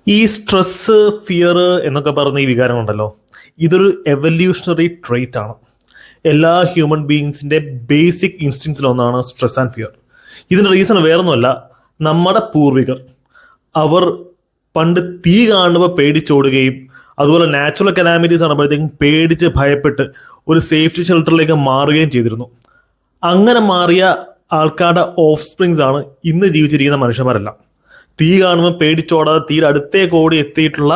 ഈ stress, fear എന്നൊക്കെ പറയുന്ന ഈ വികാരമുണ്ടല്ലോ, ഇതൊരു എവല്യൂഷണറി ട്രേറ്റ് ആണ്. എല്ലാ ഹ്യൂമൻ ബീയിങ്സിൻ്റെ ബേസിക് ഇൻസ്റ്റിങ്സിലൊന്നാണ് സ്ട്രെസ് ആൻഡ് ഫിയർ. ഇതിൻ്റെ റീസൺ വേറൊന്നുമല്ല, നമ്മുടെ പൂർവികർ അവർ പണ്ട് തീ കാണുമ്പോൾ പേടിച്ചോടുകയും അതുപോലെ നാച്ചുറൽ കലാമിറ്റീസ് കാണുമ്പോഴത്തേക്കും പേടിച്ച് ഭയപ്പെട്ട് ഒരു സേഫ്റ്റി ഷെൽട്ടറിലേക്ക് മാറുകയും ചെയ്തിരുന്നു. അങ്ങനെ മാറിയ ആൾക്കാരുടെ ഓഫ് സ്പ്രിങ്സ് ആണ് ഇന്ന് ജീവിച്ചിരിക്കുന്ന മനുഷ്യന്മാരെല്ലാം. തീ കാണുമ്പോൾ പേടിച്ചോടാതെ തീരെ അടുത്തേക്ക് ഓടി എത്തിയിട്ടുള്ള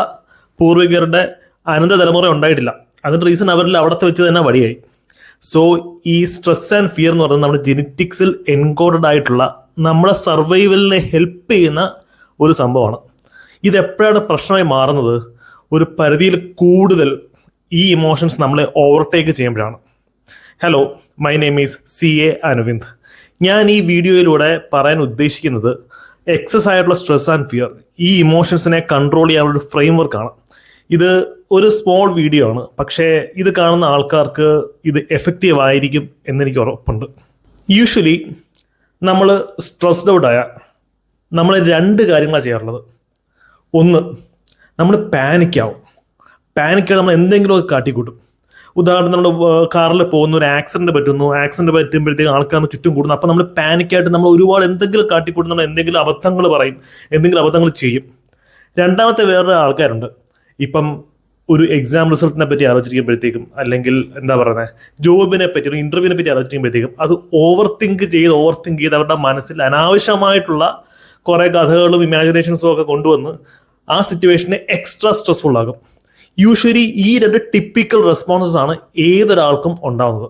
പൂർവികരുടെ അനന്ത തലമുറ ഉണ്ടായിട്ടില്ല. അതിൻ്റെ റീസൺ അവരിൽ അവിടത്തെ വെച്ച് തന്നെ വഴിയായി. സോ ഈ സ്ട്രെസ് ആൻഡ് ഫിയർ എന്ന് പറയുന്നത് നമ്മുടെ ജെനറ്റിക്സിൽ എൻകോഡഡ് ആയിട്ടുള്ള നമ്മുടെ സർവൈവലിനെ ഹെൽപ്പ് ചെയ്യുന്ന ഒരു സംഭവമാണ്. ഇതെപ്പോഴാണ് പ്രശ്നമായി മാറുന്നത്? ഒരു പരിധിയിൽ കൂടുതൽ ഈ ഇമോഷൻസ് നമ്മളെ ഓവർടേക്ക് ചെയ്യുമ്പോഴാണ്. Hello, my name is CA Aravind. ഞാൻ ഈ വീഡിയോയിലൂടെ പറയാൻ ഉദ്ദേശിക്കുന്നത് എക്സസ് ആയിട്ടുള്ള സ്ട്രെസ് ആൻഡ് ഫിയർ, ഈ ഇമോഷൻസിനെ കൺട്രോൾ ചെയ്യാനുള്ളൊരു ഫ്രെയിം വർക്കാണ്. ഇത് ഒരു സ്മോൾ വീഡിയോ ആണ്, പക്ഷേ ഇത് കാണുന്ന ആൾക്കാർക്ക് ഇത് എഫക്റ്റീവ് ആയിരിക്കും എന്നെനിക്ക് ഉറപ്പുണ്ട്. യൂഷ്വലി നമ്മൾ സ്ട്രെസ്ഡ് ഔട്ട് ആയാൽ നമ്മൾ രണ്ട് കാര്യങ്ങളാണ് ചെയ്യാറുള്ളത്. ഒന്ന്, നമ്മൾ പാനിക്കാവും. പാനിക്കായി നമ്മൾ എന്തെങ്കിലുമൊക്കെ കാട്ടിക്കൂട്ടും. ഉദാഹരണം, നമ്മൾ കാറിൽ പോകുന്ന ഒരു ആക്സിഡന്റ് പറ്റുമ്പോഴത്തേക്കും ആൾക്കാർ ചുറ്റും കൂടുന്നു. അപ്പം നമ്മൾ പാനിക്കായിട്ട് നമ്മൾ ഒരുപാട് എന്തെങ്കിലും കാട്ടിക്കൂട്ടും, നമ്മൾ എന്തെങ്കിലും അബദ്ധങ്ങൾ പറയും, എന്തെങ്കിലും അബദ്ധങ്ങൾ ചെയ്യും. രണ്ടാമത്തെ വേറൊരു ആൾക്കാരുണ്ട്, ഇപ്പം ഒരു എക്സാം റിസൾട്ടിനെ പറ്റി ആലോചിക്കുമ്പോഴത്തേക്കും, അല്ലെങ്കിൽ എന്താ പറയുന്നത്, ജോബിനെ പറ്റി, ഒരു ഇൻ്റർവ്യൂവിനെ പറ്റി ആലോചിക്കുമ്പോഴത്തേക്കും അത് ഓവർ തിങ്ക് ചെയ്ത് അവരുടെ മനസ്സിൽ അനാവശ്യമായിട്ടുള്ള കുറേ കഥകളും ഇമാജിനേഷൻസും ഒക്കെ കൊണ്ടുവന്ന് ആ സിറ്റുവേഷനെ എക്സ്ട്രാ സ്ട്രെസ്ഫുൾ ആകും. യൂഷ്വലി ഈ രണ്ട് ടിപ്പിക്കൽ റെസ്പോൺസസ് ആണ് ഏതൊരാൾക്കും ഉണ്ടാകുന്നത്.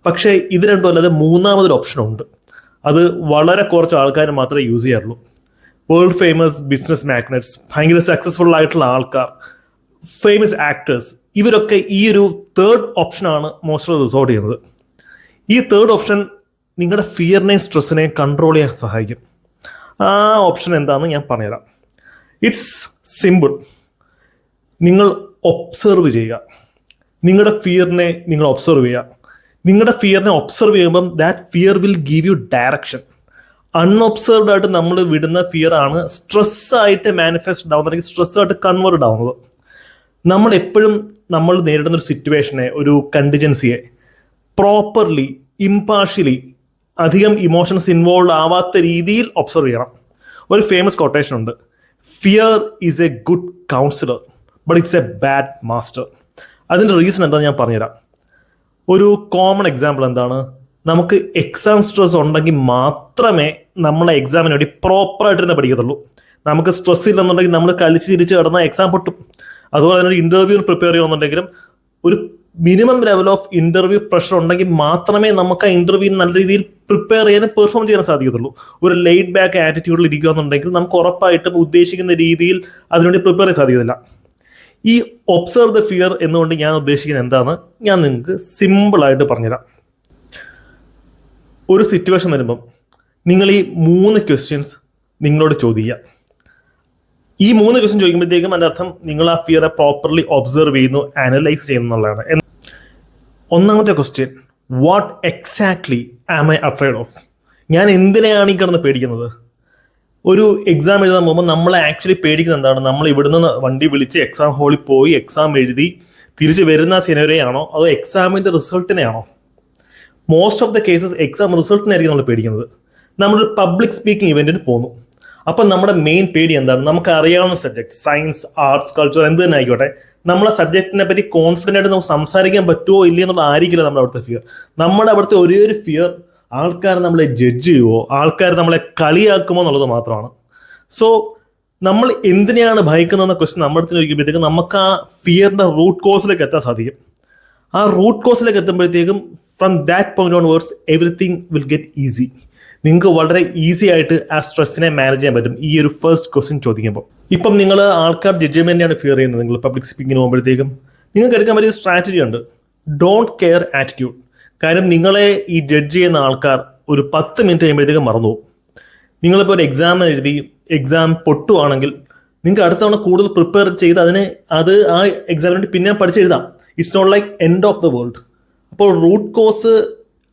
പക്ഷേ ഇത് രണ്ടും അല്ലാതെ മൂന്നാമതൊരു ഓപ്ഷൻ ഉണ്ട്. അത് വളരെ കുറച്ച് ആൾക്കാർ മാത്രമേ യൂസ് ചെയ്യാറുള്ളൂ. വേൾഡ് ഫേമസ് ബിസിനസ് മാഗ്നറ്റ്സ്, ഭയങ്കര സക്സസ്ഫുൾ ആയിട്ടുള്ള ആൾക്കാർ, ഫേമസ് ആക്ടേഴ്സ്, ഇവരൊക്കെ ഈ ഒരു തേർഡ് ഓപ്ഷനാണ് മോസ്റ്റ്ലി റിസോർട്ട് ചെയ്യുന്നത്. ഈ തേർഡ് ഓപ്ഷൻ നിങ്ങളുടെ ഫിയറിനെയും സ്ട്രെസ്സിനെയും കൺട്രോൾ ചെയ്യാൻ സഹായിക്കും. ആ ഓപ്ഷൻ എന്താണെന്ന് ഞാൻ പറഞ്ഞുതരാം. It's simple. നിങ്ങൾ ഒബ്സർവ് ചെയ്യുക. നിങ്ങളുടെ ഫിയറിനെ നിങ്ങൾ ഒബ്സർവ് ചെയ്യുക. നിങ്ങളുടെ ഫിയറിനെ ഒബ്സർവ് ചെയ്യുമ്പം that fear will give you direction. Unobserved ആയിട്ട് നമ്മൾ വിടുന്ന ഫിയർ ആണ് സ്ട്രെസ്സായിട്ട് മാനിഫെസ്റ്റ് ആവുന്നത്, അല്ലെങ്കിൽ സ്ട്രെസ്സായിട്ട് കൺവേർട്ട് ആവുന്നത്. നമ്മൾ എപ്പോഴും നമ്മൾ നേരിടുന്ന ഒരു സിറ്റുവേഷനെ, ഒരു കണ്ടിജൻസിയെ പ്രോപ്പർലി, ഇംപാർഷ്യലി, അധികം ഇമോഷൻസ് ഇൻവോൾവ് ആവാത്ത രീതിയിൽ ഒബ്സർവ് ചെയ്യണം. ഒരു ഫേമസ് കൊട്ടേഷൻ ഉണ്ട്, fear is A good councillor but it's A bad master. അതിൻ്റെ റീസൺ എന്താണെന്ന് ഞാൻ പറഞ്ഞുതരാം. ഒരു കോമൺ എക്സാമ്പിൾ എന്താണ്? നമുക്ക് എക്സാം സ്ട്രെസ് ഉണ്ടെങ്കിൽ മാത്രമേ നമ്മളെ എക്സാമിന് വേണ്ടി പ്രോപ്പറായിട്ടിരുന്ന് പഠിക്കത്തുള്ളൂ. നമുക്ക് സ്ട്രെസ് ഇല്ലെന്നുണ്ടെങ്കിൽ നമ്മൾ കളിച്ച് തിരിച്ച് കിടന്ന എക്സാം പൊട്ടും. അതുപോലെ തന്നെ ഒരു ഇൻ്റർവ്യൂവിന് പ്രിപ്പയർ ചെയ്യുന്നുണ്ടെങ്കിലും ഒരു minimum level of interview pressure ഉണ്ടെങ്കിൽ മാത്രമേ നമുക്ക് ആ ഇൻ്റർവ്യൂവിന് നല്ല രീതിയിൽ പ്രിപ്പയർ ചെയ്യാനും പെർഫോം ചെയ്യാൻ സാധിക്കത്തുള്ളൂ. ഒരു ലെയ്ഡ് ബാക്ക് ആറ്റിറ്റ്യൂഡിൽ ഇരിക്കുകയെന്നുണ്ടെങ്കിൽ നമുക്ക് ഉറപ്പായിട്ടും ഉദ്ദേശിക്കുന്ന രീതിയിൽ അതിനുവേണ്ടി പ്രിപ്പയർ ചെയ്യാൻ സാധിക്കത്തില്ല. ഈ ഒബ്സർവ് ദ ഫിയർ എന്നുകൊണ്ട് ഞാൻ ഉദ്ദേശിക്കുന്നത് എന്താണ്, ഞാൻ നിങ്ങൾക്ക് സിമ്പിളായിട്ട് പറഞ്ഞുതരാം. ഒരു സിറ്റുവേഷൻ വരുമ്പം നിങ്ങൾ ഈ 3 ക്വസ്റ്റ്യൻസ് നിങ്ങളോട് ചോദിക്കുക. ഈ 3 ക്വസ്റ്റ്യൻ ചോദിക്കുമ്പോഴത്തേക്കും അതിൻ്റെ അർത്ഥം നിങ്ങൾ ആ ഫിയറെ പ്രോപ്പർലി ഒബ്സർവ് ചെയ്യുന്നു, അനലൈസ് ചെയ്യുന്നു എന്നുള്ളതാണ്. ഒന്നാമത്തെ question, what exactly am I afraid of? ഞാൻ എന്തിനെയാണ് ഈ കിടന്ന് പേടിക്കുന്നത്? ഒരു എക്സാം എഴുതാൻ പോകുമ്പോൾ നമ്മളെ ആക്ച്വലി പേടിക്കുന്നത് എന്താണ്? നമ്മൾ ഇവിടുന്ന് വണ്ടി വിളിച്ച് എക്സാം ഹാളിൽ പോയി എക്സാം എഴുതി തിരിച്ച് വരുന്ന സിനറിയാണോ, അതോ എക്സാമിൻ്റെ റിസൾട്ടിനെയാണോ? Most of the cases exam റിസൾട്ടിനായിരിക്കും നമ്മൾ പേടിക്കുന്നത്. നമ്മളൊരു പബ്ലിക് സ്പീക്കിംഗ് ഇവൻറ്റിന് പോകുന്നു. അപ്പം നമ്മുടെ മെയിൻ പേടി എന്താണ്? നമുക്ക് അറിയാവുന്ന സബ്ജക്ട്, സയൻസ്, ആർട്സ്, കൾച്ചർ, എന്ത് തന്നെ ആയിക്കോട്ടെ, നമ്മളെ സബ്ജക്റ്റിനെ പറ്റി കോൺഫിഡൻ്റ് ആയിട്ട് നമുക്ക് സംസാരിക്കാൻ പറ്റുമോ ഇല്ല എന്നുള്ള ആയിരിക്കില്ല നമ്മുടെ അവിടുത്തെ ഫിയർ. നമ്മുടെ അവിടുത്തെ ഒരേ ഒരു ഫിയർ ആൾക്കാർ നമ്മളെ ജഡ്ജ് ചെയ്യുമോ, ആൾക്കാർ നമ്മളെ കളിയാക്കുമോ എന്നുള്ളത് മാത്രമാണ്. സോ നമ്മൾ എന്തിനെയാണ് ഭയക്കുന്നതെന്ന ക്വസ്റ്റ്യൻ നമ്മുടെ അടുത്ത് ചോദിക്കുമ്പോഴത്തേക്കും നമുക്ക് ആ ഫിയറിൻ്റെ റൂട്ട് കോസിലേക്ക് എത്താൻ സാധിക്കും. ആ റൂട്ട് കോസിലേക്ക് എത്തുമ്പോഴത്തേക്കും from that point onwards everything will get easy. നിങ്ങൾക്ക് വളരെ ഈസി ആയിട്ട് ആ സ്ട്രെസ്സിനെ മാനേജ് ചെയ്യാൻ പറ്റും ഈ ഒരു ഫസ്റ്റ് ക്വസ്റ്റ്യൻ ചോദിക്കുമ്പോൾ. ഇപ്പം നിങ്ങൾ ആൾക്കാർ ജഡ്ജ്മെൻറ്റാണ് ഫിയർ ചെയ്യുന്നത്. നിങ്ങൾ പബ്ലിക് സ്പീക്കിങ്ങിന് പോകുമ്പോഴത്തേക്കും നിങ്ങൾക്ക് എടുക്കാൻ പറ്റിയ സ്ട്രാറ്റജി ഉണ്ട്, ഡോണ്ട് കെയർ ആറ്റിറ്റ്യൂഡ്. കാര്യം നിങ്ങളെ ഈ ജഡ്ജ് ചെയ്യുന്ന ആൾക്കാർ ഒരു 10 മിനിറ്റ് കഴിയുമ്പോഴത്തേക്കും മറന്നു പോകും. നിങ്ങളിപ്പോൾ ഒരു എക്സാം എഴുതി എക്സാം പൊട്ടുവാണെങ്കിൽ നിങ്ങൾക്ക് അടുത്ത തവണ കൂടുതൽ പ്രിപ്പയർ ചെയ്ത് ആ എക്സാമിന് വേണ്ടി പിന്നെ പഠിച്ചെഴുതാം. It's not like end of the world. അപ്പോൾ റൂട്ട് കോസ്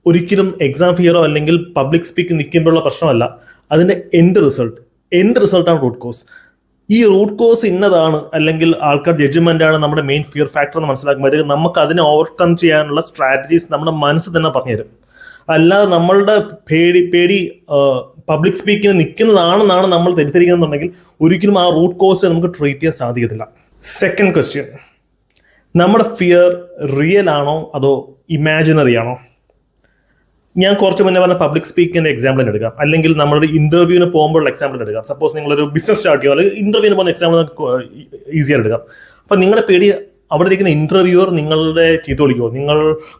ഒരിക്കലും എക്സാം ഫിയറോ അല്ലെങ്കിൽ പബ്ലിക് സ്പീക്കിംഗ് നിൽക്കുമ്പോഴുള്ള പ്രശ്നമല്ല, അതിൻ്റെ എൻഡ് റിസൾട്ടാണ് റൂട്ട് കോസ്. ഈ റൂട്ട് കോസ് ഇന്നതാണ് അല്ലെങ്കിൽ ആൾക്കാർ ജഡ്ജ്മെന്റ് ആണ് നമ്മുടെ മെയിൻ ഫിയർ ഫാക്ടർ എന്ന് മനസ്സിലാക്കുമ്പോഴത്തേക്ക് നമുക്ക് അതിനെ ഓവർകം ചെയ്യാനുള്ള സ്ട്രാറ്റജീസ് നമ്മുടെ മനസ്സ് തന്നെ പറഞ്ഞുതരും. അല്ലാതെ നമ്മളുടെ പേടി പബ്ലിക് സ്പീക്കിന് നിൽക്കുന്നതാണെന്നാണ് നമ്മൾ തെറ്റിദ്ധരിക്കുന്നുണ്ടെങ്കിൽ ഒരിക്കലും ആ റൂട്ട് കോസ് നമുക്ക് ട്രീറ്റ് ചെയ്യാൻ സാധിക്കത്തില്ല. സെക്കൻഡ് ക്വസ്റ്റ്യൻ, നമ്മുടെ ഫിയർ റിയൽ ആണോ അതോ ഇമാജിനറി ആണോ? ഞാൻ കുറച്ച് മുന്നേ പറഞ്ഞ പബ്ലിക് സ്പീക്കിന്റെ എക്സാമ്പിൾ തന്നെ എടുക്കാം, അല്ലെങ്കിൽ നമ്മളൊരു ഇന്റർവ്യൂവിന് പോകുമ്പോഴുള്ള എക്സാമ്പിൾ എടുക്കാം. സപ്പോസ് നിങ്ങളൊരു ബിസിനസ് സ്റ്റാർട്ട് ചെയ്യുക, അല്ലെങ്കിൽ ഇന്റർവ്യൂവിന് പോകുന്ന എക്സാമ്പിൾ നമുക്ക് ഈസിയായിട്ട് എടുക്കാം. അപ്പം നിങ്ങളുടെ പേടി അവിടെ ഇരിക്കുന്ന ഇന്റർവ്യൂവർ നിങ്ങളുടെ ചീത്ത വിളിക്കുമോ, നിങ്ങൾ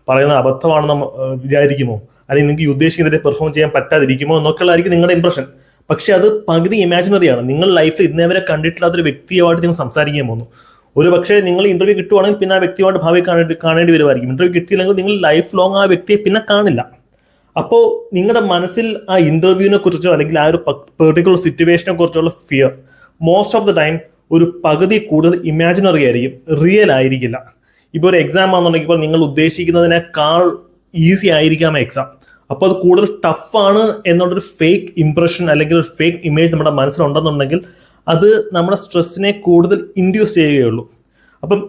പറയുന്ന അബദ്ധമാണെന്ന് വിചാരിക്കുമോ, അല്ലെങ്കിൽ നിങ്ങൾക്ക് ഉദ്ദേശിക്കുന്നതിനെ പെർഫോം ചെയ്യാൻ പറ്റാതിരിക്കുമോ എന്നൊക്കെയുള്ളതായിരിക്കും നിങ്ങളുടെ ഇംപ്രഷൻ. പക്ഷെ അത് പകുതി ഇമാജിനറി ആണ്. നിങ്ങൾ ലൈഫിൽ ഇന്നേ വരെ കണ്ടിട്ടില്ലാത്തൊരു വ്യക്തിയുമായിട്ട് നിങ്ങൾ സംസാരിക്കാൻ പോകുന്നു. ഒരു പക്ഷേ നിങ്ങൾ ഇന്റർവ്യൂ കിട്ടുവാണെങ്കിൽ പിന്നെ ആ വ്യക്തിയുമായിട്ട് ഭാവി കാണേണ്ടി വരുമായിരിക്കും. ഇന്റർവ്യൂ കിട്ടിയില്ലെങ്കിൽ നിങ്ങൾ ലൈഫ് ലോങ് ആ വ്യക്തിയെ പിന്നെ കാണില്ല. അപ്പോൾ നിങ്ങളുടെ മനസ്സിൽ ആ ഇന്റർവ്യൂവിനെ കുറിച്ചോ അല്ലെങ്കിൽ ആ ഒരു പെർട്ടിക്കുലർ സിറ്റുവേഷനെ കുറിച്ചുള്ള fear most of the time ഒരു പകുതി കൂടുതൽ ഇമാജിനറി ആയിരിക്കും, റിയൽ ആയിരിക്കില്ല. ഇപ്പോൾ ഒരു എക്സാം ആണെന്നുണ്ടെങ്കിൽ ഇപ്പോൾ നിങ്ങൾ ഉദ്ദേശിക്കുന്നതിനേക്കാൾ ഈസി ആയിരിക്കാം എക്സാം. അപ്പോൾ അത് കൂടുതൽ ടഫാണ് എന്നുള്ളൊരു ഫേക്ക് ഇംപ്രഷൻ അല്ലെങ്കിൽ ഒരു ഫേക്ക് ഇമേജ് നമ്മുടെ മനസ്സിലുണ്ടെന്നുണ്ടെങ്കിൽ അത് നമ്മുടെ സ്ട്രെസ്സിനെ കൂടുതൽ ഇൻഡ്യൂസ് ചെയ്യുകയുള്ളൂ. അപ്പം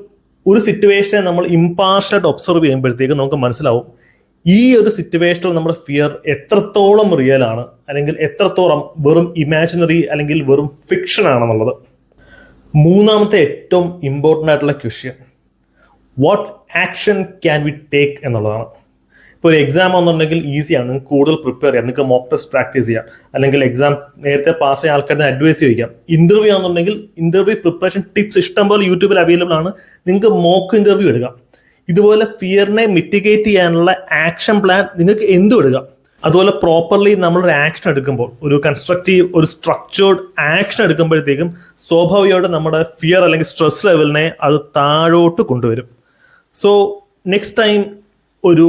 ഒരു സിറ്റുവേഷനെ നമ്മൾ ഇമ്പാർഷ്യലായിട്ട് ഒബ്സർവ് ചെയ്യുമ്പോഴത്തേക്ക് നമുക്ക് മനസ്സിലാവും ഈ ഒരു സിറ്റുവേഷനിൽ നമ്മുടെ ഫിയർ എത്രത്തോളം റിയൽ ആണ് അല്ലെങ്കിൽ എത്രത്തോളം വെറും ഇമാജിനറി അല്ലെങ്കിൽ വെറും ഫിക്ഷൻ ആണെന്നുള്ളത്. മൂന്നാമത്തെ ഏറ്റവും ഇമ്പോർട്ടൻ്റ് ആയിട്ടുള്ള question, what action can we take എന്നുള്ളതാണ്. ഇപ്പോൾ ഒരു എക്സാം ആണെന്നുണ്ടെങ്കിൽ ഈസിയാണ്, നിങ്ങൾക്ക് കൂടുതൽ പ്രിപ്പയർ ചെയ്യാം, നിങ്ങൾക്ക് മോക്ക് ടെസ്റ്റ് പ്രാക്ടീസ് ചെയ്യാം, അല്ലെങ്കിൽ എക്സാം നേരത്തെ പാസ് ചെയ്യാൻ ആൾക്കാരുടെ അഡ്വൈസ് ചോദിക്കാം. ഇന്റർവ്യൂ ആണെന്നുണ്ടെങ്കിൽ ഇന്റർവ്യൂ പ്രിപ്പറേഷൻ ടിപ്സ് ഇഷ്ടംപോലെ യൂട്യൂബിൽ അവൈലബിൾ ആണ്, നിങ്ങൾക്ക് മോക്ക് ഇന്റർവ്യൂ എടുക്കാം. ഇതുപോലെ ഫിയറിനെ മിറ്റിഗേറ്റ് ചെയ്യാനുള്ള ആക്ഷൻ പ്ലാൻ നിങ്ങൾക്ക് എന്തും എടുക്കാം. അതുപോലെ പ്രോപ്പർലി നമ്മളൊരു ആക്ഷൻ എടുക്കുമ്പോൾ, ഒരു കൺസ്ട്രക്റ്റീവ് ഒരു സ്ട്രക്ചേർഡ് ആക്ഷൻ എടുക്കുമ്പോഴത്തേക്കും സ്വാഭാവികമായിട്ട് നമ്മുടെ ഫിയർ അല്ലെങ്കിൽ സ്ട്രെസ് ലെവലിനെ അത് താഴോട്ട് കൊണ്ടുവരും. സോ നെക്സ്റ്റ് ടൈം ഒരു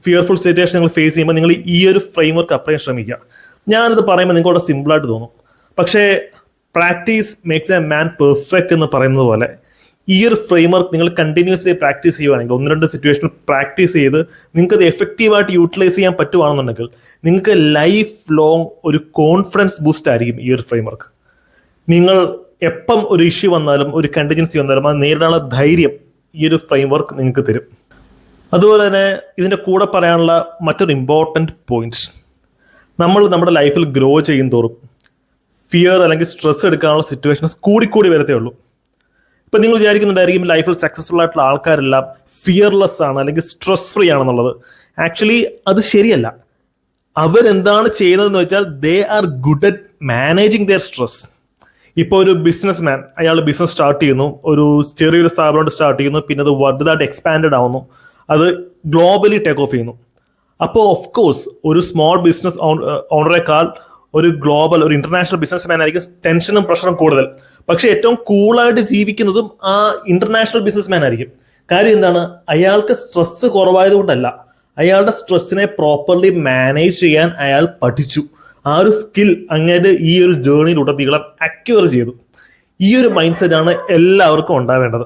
ഫിയർഫുൾ സിറ്റുവേഷൻ നിങ്ങൾ ഫേസ് ചെയ്യുമ്പോൾ നിങ്ങൾ ഈ ഒരു ഫ്രെയിംവർക്ക് അപ്ലൈ ചെയ്യാൻ ശ്രമിക്കുക. ഞാനിത് പറയുമ്പോൾ നിങ്ങൾക്ക് അവിടെ സിമ്പിളായിട്ട് തോന്നും, പക്ഷേ practice makes a man perfect എന്ന് പറയുന്നത് പോലെ ഈ ഒരു ഫ്രെയിംവർക്ക് നിങ്ങൾ കണ്ടിന്യൂസ്ലി പ്രാക്ടീസ് ചെയ്യുവാണെങ്കിൽ, 1-2 സിറ്റുവേഷനിൽ പ്രാക്ടീസ് ചെയ്ത് നിങ്ങൾക്ക് അത് എഫക്റ്റീവായിട്ട് യൂട്ടിലൈസ് ചെയ്യാൻ പറ്റുവാണെന്നുണ്ടെങ്കിൽ നിങ്ങൾക്ക് ലൈഫ് ലോങ് ഒരു കോൺഫിഡൻസ് ബൂസ്റ്റ് ആയിരിക്കും ഈ ഒരു ഫ്രെയിംവർക്ക്. നിങ്ങൾ എപ്പം ഒരു ഇഷ്യൂ വന്നാലും ഒരു കണ്ടിജൻസി വന്നാലും അത് നേരിടാനുള്ള ധൈര്യം ഈ ഒരു ഫ്രെയിംവർക്ക് നിങ്ങൾക്ക് തരും. അതുപോലെ തന്നെ ഇതിൻ്റെ കൂടെ പറയാനുള്ള മറ്റൊരു ഇമ്പോർട്ടൻറ്റ് പോയിന്റ്, നമ്മൾ നമ്മുടെ ലൈഫിൽ ഗ്രോ ചെയ്യും തോറും ഫിയർ അല്ലെങ്കിൽ സ്ട്രെസ് എടുക്കാനുള്ള സിറ്റുവേഷൻസ് കൂടിക്കൂടി വരത്തേ ഉള്ളൂ. ഇപ്പം നിങ്ങൾ വിചാരിക്കുന്നുണ്ടായിരിക്കും ലൈഫിൽ സക്സസ്ഫുൾ ആയിട്ടുള്ള ആൾക്കാരെല്ലാം ഫിയർലെസ് ആണ് അല്ലെങ്കിൽ സ്ട്രെസ് ഫ്രീ ആണെന്നുള്ളത്. ആക്ച്വലി അത് ശരിയല്ല. അവരെന്താണ് ചെയ്യുന്നതെന്ന് വെച്ചാൽ they are good at managing their stress. ഇപ്പോൾ ഒരു ബിസിനസ് മാൻ, അയാൾ ബിസിനസ് സ്റ്റാർട്ട് ചെയ്യുന്നു, ഒരു ചെറിയൊരു സ്ഥാപനം സ്റ്റാർട്ട് ചെയ്യുന്നു, പിന്നെ അത് വലുതായിട്ട് എക്സ്പാൻഡഡ് ആവുന്നു, അത് ഗ്ലോബലി ടേക്ക് ഓഫ് ചെയ്യുന്നു. അപ്പോൾ ഓഫ് കോഴ്സ് ഒരു സ്മോൾ ബിസിനസ് ഓണറേക്കാൾ ഒരു ഗ്ലോബൽ ഒരു ഇന്റർനാഷണൽ ബിസിനസ് മാൻ ആയിരിക്കും ടെൻഷനും പ്രഷറും കൂടുതൽ. പക്ഷെ ഏറ്റവും കൂളായിട്ട് ജീവിക്കുന്നതും ആ ഇന്റർനാഷണൽ ബിസിനസ് മാൻ ആയിരിക്കും. കാര്യം എന്താണ്? അയാൾക്ക് സ്ട്രെസ് കുറവായതുകൊണ്ടല്ല, അയാളുടെ സ്ട്രെസ്സിനെ പ്രോപ്പർലി മാനേജ് ചെയ്യാൻ അയാൾ പഠിച്ചു. ആ ഒരു സ്കിൽ അങ്ങനെ ഈ ഒരു ജേർണിയിലുടനീളം അക്വയർ ചെയ്തു. ഈ ഒരു മൈൻഡ് സെറ്റ് ആണ് എല്ലാവർക്കും ഉണ്ടാവേണ്ടത്.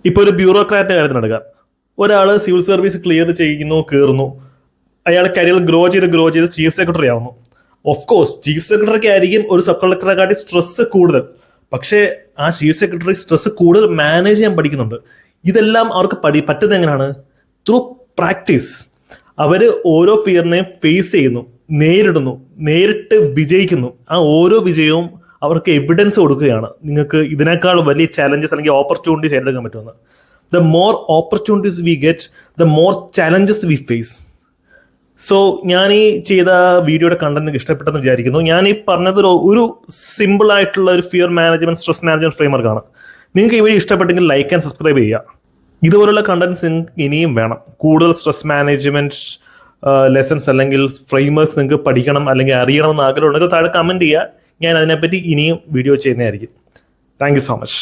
ഇപ്പോൾ ഒരു ബ്യൂറോക്രാറ്റിന്റെ കാര്യത്തിന് എടുക്കാം. ഒരാൾ സിവിൽ സർവീസ് ക്ലിയർ ചെയ്യുന്നു, കയറുന്നു, അയാൾ കരിയർ ഗ്രോ ചെയ്ത് ചീഫ് സെക്രട്ടറി ആവുന്നു. ഓഫ് കോഴ്സ് ചീഫ് സെക്രട്ടറിക്ക് ആയിരിക്കും ഒരു സബ് കളക്ടറെക്കാട്ടി സ്ട്രെസ് കൂടുതൽ. പക്ഷേ ആ ചീഫ് സെക്രട്ടറി സ്ട്രെസ് കൂടുതൽ മാനേജ് ചെയ്യാൻ പഠിക്കുന്നുണ്ട്. ഇതെല്ലാം അവർക്ക് പറ്റുന്നത് എങ്ങനെയാണ്? Through practice. അവർ ഓരോ ഫിയറിനെയും ഫേസ് ചെയ്യുന്നു, നേരിടുന്നു, നേരിട്ട് വിജയിക്കുന്നു. ആ ഓരോ വിജയവും അവർക്ക് എവിഡൻസ് കൊടുക്കുകയാണ് നിങ്ങൾക്ക് ഇതിനേക്കാൾ വലിയ ചാലഞ്ചസ് അല്ലെങ്കിൽ ഓപ്പർച്യൂണിറ്റീസ് ഏറ്റെടുക്കാൻ പറ്റുമെന്ന്. The more opportunities we get, the more challenges we face. So ഞാൻ ഈ ചെയ്ത വീഡിയോയുടെ കണ്ടന്റ് നിങ്ങൾക്ക് ഇഷ്ടപ്പെട്ടെന്ന് വിചാരിക്കുന്നു. ഞാൻ ഈ പറഞ്ഞത് ഒരു സിമ്പിൾ ആയിട്ടുള്ള ഒരു ഫിയർ മാനേജ്മെന്റ് സ്ട്രെസ് മാനേജ്മെന്റ് ഫ്രെയിംവർക്കാണ്. നിങ്ങൾക്ക് ഈ വീഡിയോ ഇഷ്ടപ്പെട്ടെങ്കിൽ ലൈക്ക് ആൻഡ് സബ്സ്ക്രൈബ് ചെയ്യുക. ഇതുപോലുള്ള കണ്ടന്റ്സ് നിങ്ങൾക്ക് ഇനിയും വേണം. കൂടുതൽ സ്ട്രെസ് മാനേജ്മെന്റ് ലെസൺസ് അല്ലെങ്കിൽ ഫ്രെയിംവർക്ക്സ് നിങ്ങൾക്ക് പഠിക്കണം അല്ലെങ്കിൽ അറിയണമെന്ന് ആഗ്രഹമുണ്ടെങ്കിൽ താഴെ കമന്റ് ചെയ്യുക. ഞാൻ അതിനെപ്പറ്റി ഇനിയും വീഡിയോ ചെയ്യുന്നതായിരിക്കും. Thank you so much.